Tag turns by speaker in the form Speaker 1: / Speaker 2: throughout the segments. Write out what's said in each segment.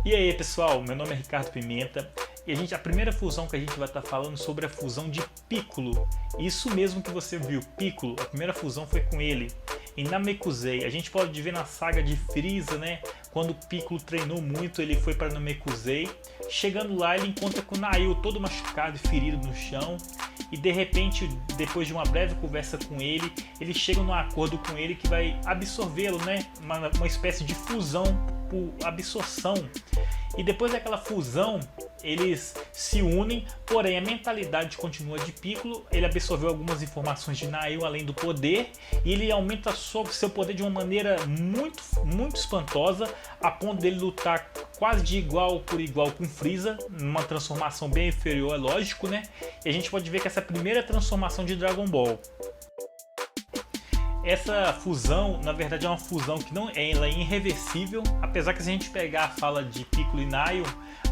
Speaker 1: E aí pessoal, meu nome é Ricardo Pimenta e a primeira fusão que a gente vai estar falando sobre a fusão de Piccolo. Isso mesmo que você viu, Piccolo, a primeira fusão foi com ele, em Namekusei. A gente pode ver na saga de Frieza, né? Quando o Piccolo treinou muito, ele foi para Namekusei. Chegando lá, ele encontra com o Nail todo machucado e ferido no chão. E de repente, depois de uma breve conversa com ele, eles chegam num acordo com ele que vai absorvê-lo, né? Uma espécie de fusão por absorção. E depois daquela fusão, eles se unem, porém a mentalidade continua de Piccolo. Ele absorveu algumas informações de Nail além do poder, e ele aumenta seu poder de uma maneira muito espantosa, a ponto dele lutar quase de igual por igual com Frieza, numa transformação bem inferior, é lógico, né? E a gente pode ver que essa é a primeira transformação de Dragon Ball. Essa fusão, na verdade, é uma fusão que ela é irreversível, apesar que se a gente pegar a fala de Piccolo e Nail,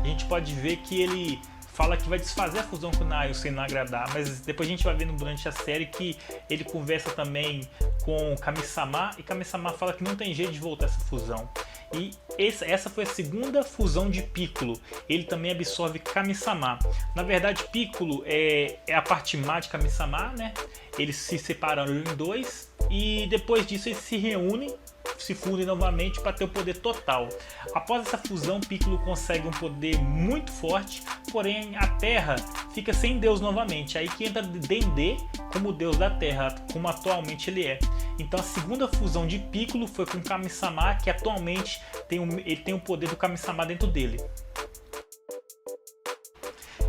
Speaker 1: a gente pode ver que ele fala que vai desfazer a fusão com o Nail sem não agradar, mas depois a gente vai vendo durante a série que ele conversa também com Kami-sama e Kami-sama fala que não tem jeito de voltar essa fusão. E essa foi a segunda fusão de Piccolo. Ele também absorve Kami-sama. Na verdade, Piccolo é a parte má de Kami-sama, né? Eles se separaram em dois e depois disso eles se reúnem, se fundem novamente para ter o poder total. Após essa fusão, Piccolo consegue um poder muito forte, porém a Terra fica sem Deus novamente. Aí que entra Dendê como Deus da Terra, como atualmente ele é. Então a segunda fusão de Piccolo foi com Kami-sama, que atualmente ele tem o poder do Kami-sama dentro dele.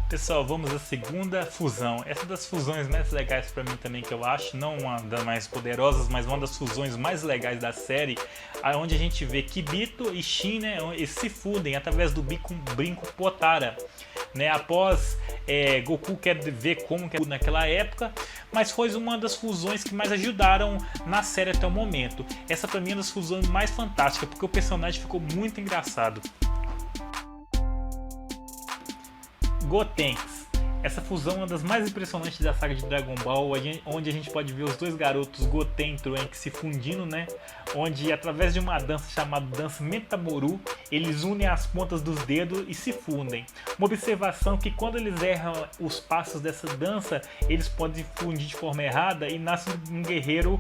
Speaker 1: Pessoal, vamos à segunda fusão. Essa é das fusões mais legais para mim também, que eu acho, não uma das mais poderosas, mas uma das fusões mais legais da série, onde a gente vê Kibito e Shin, né, eles se fundem através do brinco Potara, né? Após Goku quer ver como que é naquela época, mas foi uma das fusões que mais ajudaram na série até o momento. Essa para mim é uma das fusões mais fantásticas, porque o personagem ficou muito engraçado. Gotenks. Essa fusão é uma das mais impressionantes da saga de Dragon Ball, onde a gente pode ver os dois garotos Goten e Trunks se fundindo, né? Onde através de uma dança chamada dança Metaboru, eles unem as pontas dos dedos e se fundem. Uma observação que quando eles erram os passos dessa dança, eles podem fundir de forma errada e nasce um guerreiro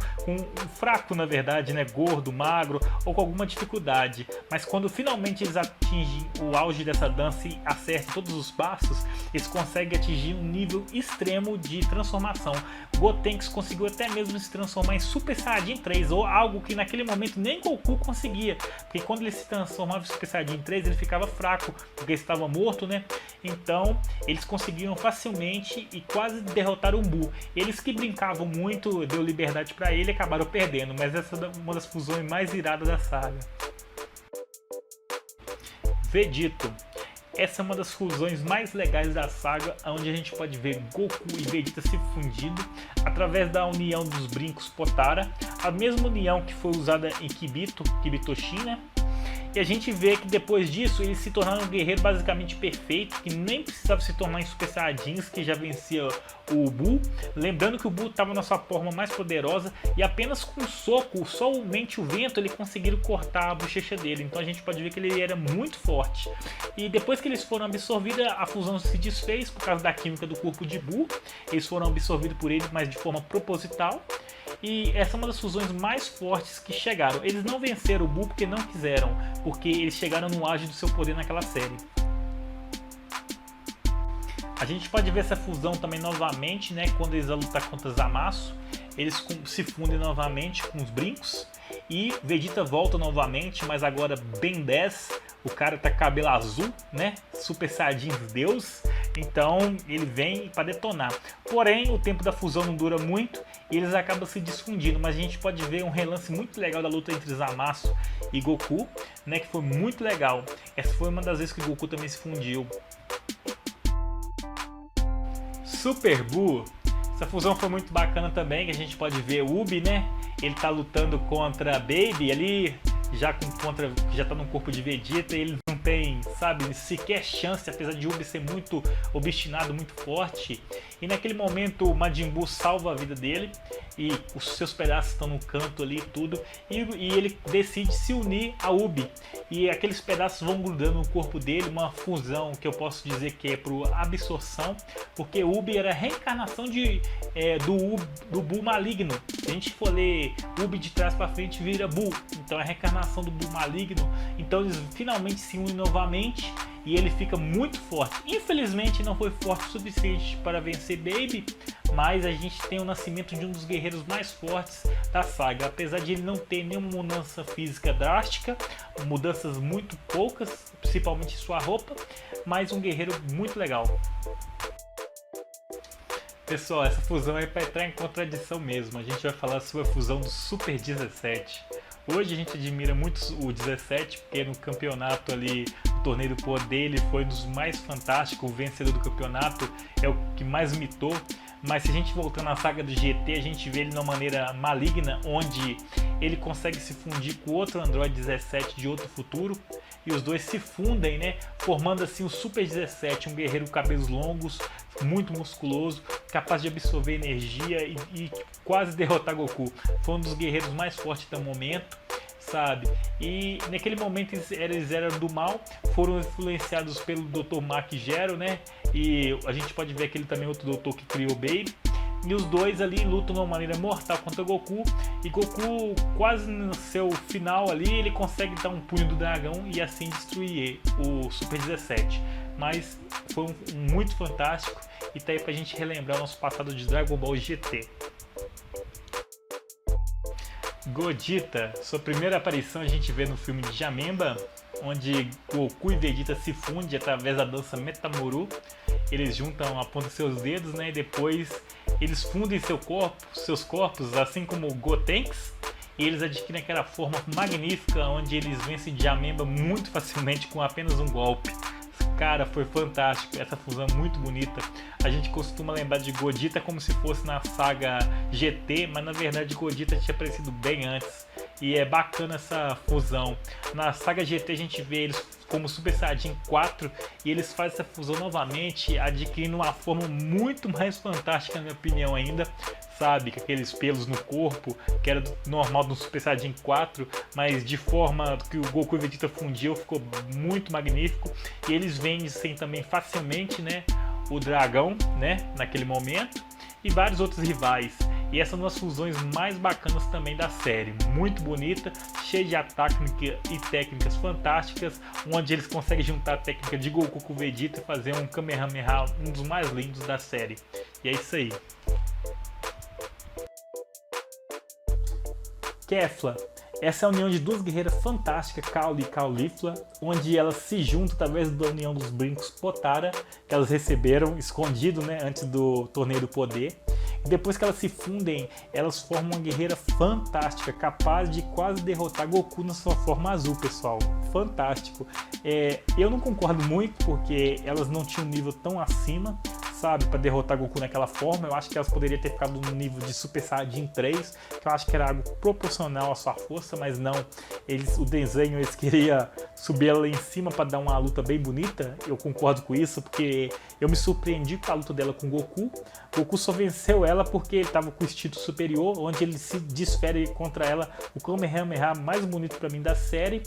Speaker 1: fraco, na verdade, né? Gordo, magro ou com alguma dificuldade. Mas quando finalmente eles atingem o auge dessa dança e acertam todos os passos, eles conseguem atingir um nível extremo de transformação. Gotenks conseguiu até mesmo se transformar em Super Saiyajin 3, ou algo que naquele momento nem Goku conseguia, porque quando ele se transformava em Super Saiyajin 3 ele ficava fraco, porque estava morto, né? Então eles conseguiram facilmente e quase derrotar o Buu. Eles que brincavam muito, deu liberdade para ele e acabaram perdendo, mas essa é uma das fusões mais iradas da saga. Vegito. Essa é uma das fusões mais legais da saga, onde a gente pode ver Goku e Vegeta se fundindo através da união dos brincos Potara, a mesma união que foi usada em Kibito-Shin, né? E a gente vê que depois disso eles se tornaram um guerreiro basicamente perfeito, que nem precisava se tornar em Super Saiyajins, que já vencia o Buu. Lembrando que o Buu estava na sua forma mais poderosa e apenas com um soco, somente o vento, ele conseguiram cortar a bochecha dele. Então a gente pode ver que ele era muito forte. E depois que eles foram absorvidos, a fusão se desfez por causa da química do corpo de Buu. Eles foram absorvidos por ele, mas de forma proposital. E essa é uma das fusões mais fortes que chegaram. Eles não venceram o Buu porque não quiseram, porque eles chegaram no auge do seu poder naquela série. A gente pode ver essa fusão também novamente, né? Quando eles vão lutar contra Zamasu, eles se fundem novamente com os brincos. E Vegeta volta novamente, mas agora Ben 10, o cara tá com cabelo azul, né? Super Saiyajin Deus. Então ele vem para detonar. Porém, o tempo da fusão não dura muito e eles acabam se desfundindo. Mas a gente pode ver um relance muito legal da luta entre Zamasu e Goku, né? Que foi muito legal. Essa foi uma das vezes que o Goku também se fundiu. Super Buu. Essa fusão foi muito bacana também, que a gente pode ver o Ubi, né? Ele tá lutando contra Baby ali, já tá no corpo de Vegeta, e ele não tem, sabe, sequer chance, apesar de Ubi ser muito obstinado, muito forte. E naquele momento o Majin Buu salva a vida dele e os seus pedaços estão no canto ali e tudo, e ele decide se unir a Ubi, e aqueles pedaços vão grudando no corpo dele, uma fusão que eu posso dizer que é por absorção, porque Ubi era a reencarnação do Buu maligno. Se a gente for ler Ubi de trás para frente vira Buu, então é a reencarnação do Buu maligno. Então eles finalmente se unem novamente e ele fica muito forte. Infelizmente não foi forte o suficiente para vencer Baby, mas a gente tem o nascimento de um dos guerreiros mais fortes da saga. Apesar de ele não ter nenhuma mudança física drástica, mudanças muito poucas, principalmente sua roupa, mas um guerreiro muito legal. Pessoal, essa fusão é para entrar em contradição mesmo. A gente vai falar sobre a fusão do Super 17. Hoje a gente admira muito o 17, porque no campeonato ali, o torneio do poder, ele foi um dos mais fantásticos, o vencedor do campeonato, é o que mais mitou. Mas se a gente voltar na saga do GT, a gente vê ele de uma maneira maligna, onde ele consegue se fundir com outro Android 17 de outro futuro, e os dois se fundem, né, formando assim o Super 17, um guerreiro com cabelos longos, muito musculoso, capaz de absorver energia e quase derrotar Goku. Foi um dos guerreiros mais fortes do momento, sabe? E naquele momento eles eram do mal, foram influenciados pelo Dr. Mac Gero, né? E a gente pode ver aquele também outro doutor que criou o Baby. E os dois ali lutam de uma maneira mortal contra Goku. E Goku, quase no seu final ali, ele consegue dar um punho do dragão e assim destruir o Super 17. Mas foi muito fantástico e tá aí pra gente relembrar o nosso passado de Dragon Ball GT. Gogeta, sua primeira aparição a gente vê no filme de Janemba, onde Goku e Vegeta se fundem através da dança Metamoru. Eles juntam a ponta dos seus dedos, né, e depois eles fundem seus corpos, assim como o Gotenks, e eles adquirem aquela forma magnífica onde eles vencem Janemba muito facilmente com apenas um golpe. Cara, foi fantástico, essa fusão muito bonita. A gente costuma lembrar de Gogeta como se fosse na saga GT, mas na verdade Gogeta tinha aparecido bem antes. E é bacana essa fusão. Na saga GT a gente vê eles como Super Saiyajin 4 e eles fazem essa fusão novamente, adquirindo uma forma muito mais fantástica, na minha opinião ainda. Sabe, com aqueles pelos no corpo, que era normal do Super Saiyajin 4, mas de forma que o Goku e o Vegeta fundiu, ficou muito magnífico. E eles vencem também facilmente, né, o dragão, né, naquele momento, e vários outros rivais. E essa é uma das fusões mais bacanas também da série, muito bonita, cheia de ataques e técnicas fantásticas, onde eles conseguem juntar a técnica de Goku com o Vegeta e fazer um Kamehameha, um dos mais lindos da série. E é isso aí. Kefla. Essa é a união de duas guerreiras fantásticas, Cauli e Caulifla, onde elas se juntam através da união dos brincos Potara, que elas receberam escondido, né, antes do torneio do poder. E depois que elas se fundem, elas formam uma guerreira fantástica, capaz de quase derrotar Goku na sua forma azul, pessoal. Fantástico. Eu não concordo muito, porque elas não tinham um nível tão acima, sabe, para derrotar Goku naquela forma. Eu acho que elas poderiam ter ficado no nível de Super Saiyajin 3, que eu acho que era algo proporcional à sua força, mas não. O desenho eles queriam subir ela lá em cima para dar uma luta bem bonita. Eu concordo com isso, porque eu me surpreendi com a luta dela com Goku. Goku só venceu ela porque ele estava com o instinto superior, onde ele se desfere contra ela, o Kamehameha mais bonito para mim da série.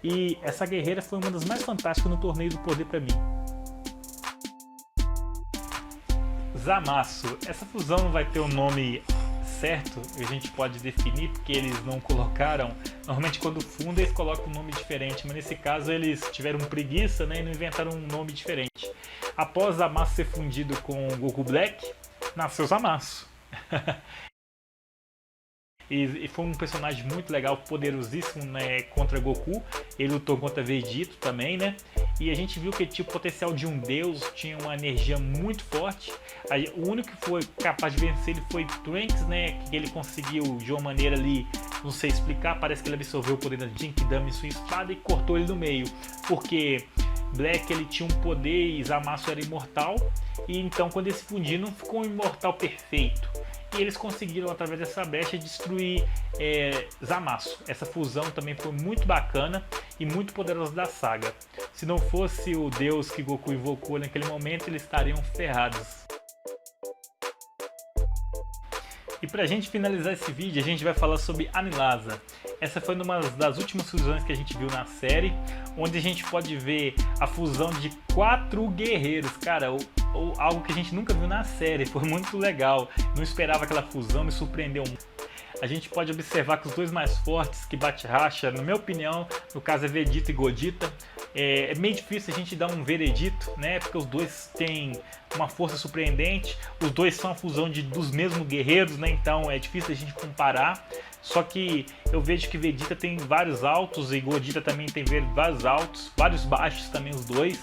Speaker 1: E essa guerreira foi uma das mais fantásticas no torneio do poder para mim. Zamasu. Essa fusão não vai ter um nome certo, a gente pode definir, porque eles não colocaram. Normalmente quando fundam eles colocam um nome diferente, mas nesse caso eles tiveram preguiça, né, e não inventaram um nome diferente. Após Zamasu ser fundido com Goku Black, nasceu Zamasu. E foi um personagem muito legal, poderosíssimo, né, contra Goku. Ele lutou contra Vegeta também, né? E a gente viu que ele tinha o potencial de um deus, tinha uma energia muito forte. O único que foi capaz de vencer ele foi Trunks, né? Que ele conseguiu de uma maneira ali, não sei explicar, parece que ele absorveu o poder da Genkidama em sua espada e cortou ele no meio. Porque Black ele tinha um poder e Zamasu era imortal. E então quando eles se fundiram ficou um imortal perfeito. E eles conseguiram, através dessa brecha, destruir Zamasu. Essa fusão também foi muito bacana e muito poderosa da saga. Se não fosse o deus que Goku invocou naquele momento, eles estariam ferrados. E pra gente finalizar esse vídeo, a gente vai falar sobre Anilasa. Essa foi uma das últimas fusões que a gente viu na série, onde a gente pode ver a fusão de 4 guerreiros. Cara, algo que a gente nunca viu na série, foi muito legal. Não esperava aquela fusão, me surpreendeu muito. A gente pode observar que os dois mais fortes que bate racha, na minha opinião, no caso é Vegeta e Godita. É meio difícil a gente dar um veredito, né? Porque os dois têm uma força surpreendente, os dois são a fusão dos mesmos guerreiros, né? Então é difícil a gente comparar. Só que eu vejo que Vegeta tem vários altos e Godita também tem vários altos, vários baixos também os dois.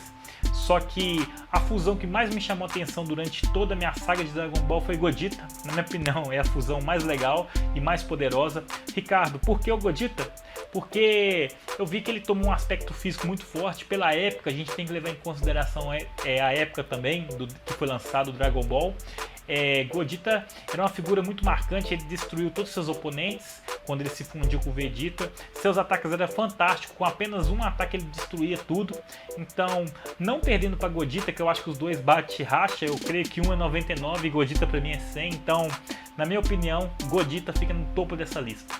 Speaker 1: Só que a fusão que mais me chamou a atenção durante toda a minha saga de Dragon Ball foi Godita. Na minha opinião, é a fusão mais legal e mais poderosa. Ricardo, por que o Godita? Porque eu vi que ele tomou um aspecto físico muito forte. Pela época, a gente tem que levar em consideração a época também que foi lançado o Dragon Ball. Godita era uma figura muito marcante, ele destruiu todos os seus oponentes quando ele se fundiu com o Vegeta. Seus ataques eram fantásticos, com apenas um ataque ele destruía tudo. Então, não perdendo para Godita, que eu acho que os dois bate racha, eu creio que um é 99 e Godita para mim é 100. Então, na minha opinião, Godita fica no topo dessa lista.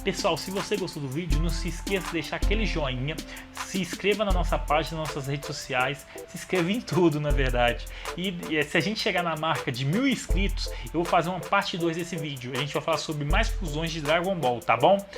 Speaker 1: Pessoal, se você gostou do vídeo, não se esqueça de deixar aquele joinha, se inscreva na nossa página, nas nossas redes sociais, se inscreva em tudo, na verdade. E se a gente chegar na marca de 1000 inscritos, eu vou fazer uma parte 2 desse vídeo. A gente vai falar sobre mais fusões de Dragon Ball, tá bom?